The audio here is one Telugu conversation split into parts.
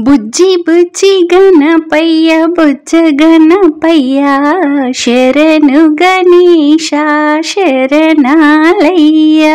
బుజ్జి బుజ్జి గణపయ్య బుజ్జ గణపయ్య శరణు గణేశ శరణాలయ్య.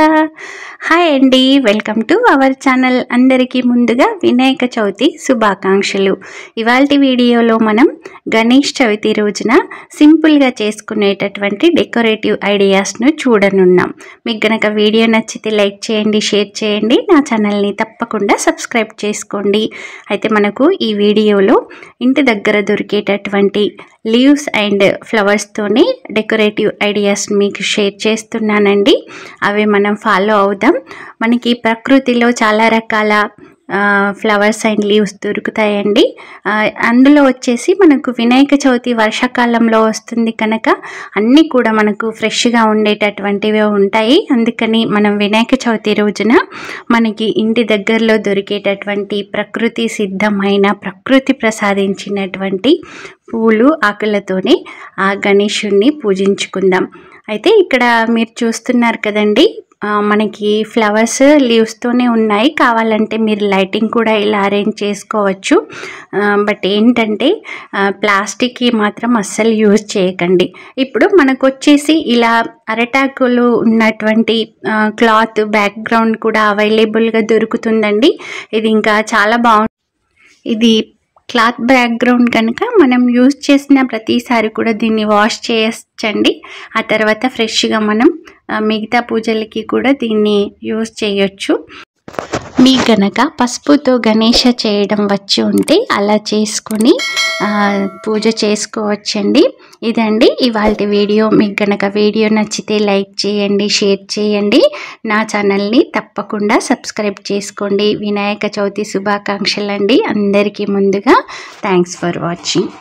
హాయ్ అండి, వెల్కమ్ టు అవర్ ఛానల్. అందరికీ ముందుగా వినాయక చవితి శుభాకాంక్షలు. ఇవాల్టి వీడియోలో మనం గణేష్ చవితి రోజున సింపుల్గా చేసుకునేటటువంటి డెకరేటివ్ ఐడియాస్ను చూడనున్నాం. మీకు గనక వీడియో నచ్చితే లైక్ చేయండి, షేర్ చేయండి, నా ఛానల్ని తప్పకుండా సబ్స్క్రైబ్ చేసుకోండి. అయితే మనకు ఈ వీడియోలో ఇంటి దగ్గర దొరికేటటువంటి లీవ్స్ అండ్ ఫ్లవర్స్తోనే డెకరేటివ్ ఐడియాస్ మీకు షేర్ చేస్తున్నానండి. అవి మనం ఫాలో అవుదాం. మనకి ప్రకృతిలో చాలా రకాల ఫ్లవర్స్ అండ్ లీవ్స్ దొరుకుతాయండి. అందులో వచ్చేసి మనకు వినాయక చవితి వర్షాకాలంలో వస్తుంది కనుక అన్నీ కూడా మనకు ఫ్రెష్గా ఉండేటటువంటివి ఉంటాయి. అందుకని మనం వినాయక చవితి రోజున మనకి ఇంటి దగ్గరలో దొరికేటటువంటి ప్రకృతి సిద్ధమైన ప్రకృతి ప్రసాదించినటువంటి పూలు ఆకులతోనే ఆ గణేశుణ్ణి పూజించుకుందాం. అయితే ఇక్కడ మీరు చూస్తున్నారు కదండి, మనకి ఫ్లవర్స్ లీవ్స్తోనే ఉన్నాయి. కావాలంటే మీరు లైటింగ్ కూడా ఇలా అరేంజ్ చేసుకోవచ్చు. బట్ ఏంటంటే ప్లాస్టిక్కి మాత్రం అస్సలు యూజ్ చేయకండి. ఇప్పుడు మనకు వచ్చేసి ఇలా అరటాకులు ఉన్నటువంటి క్లాత్ బ్యాక్గ్రౌండ్ కూడా అవైలబుల్గా దొరుకుతుందండి. ఇది ఇంకా చాలా బాగుంది. ఇది క్లాత్ బ్యాక్గ్రౌండ్ కనుక మనం యూజ్ చేసిన ప్రతిసారి కూడా దీన్ని వాష్ చేయొచ్చండి. ఆ తర్వాత ఫ్రెష్గా మనం మిగతా పూజలకి కూడా దీన్ని యూజ్ చేయొచ్చు. మీ గనక పసుపుతో గణేష చేయడం వచ్చి ఉంటే అలా చేసుకొని పూజ చేసుకోవచ్చండి. ఇదండి ఇవాల్టి వీడియో. మీకు గనక వీడియో నచ్చితే లైక్ చేయండి, షేర్ చేయండి, నా ఛానల్ని తప్పకుండా సబ్స్క్రైబ్ చేసుకోండి. వినాయక చవితి శుభాకాంక్షలు అండి అందరికీ. ముందుగా థ్యాంక్స్ ఫర్ వాచింగ్.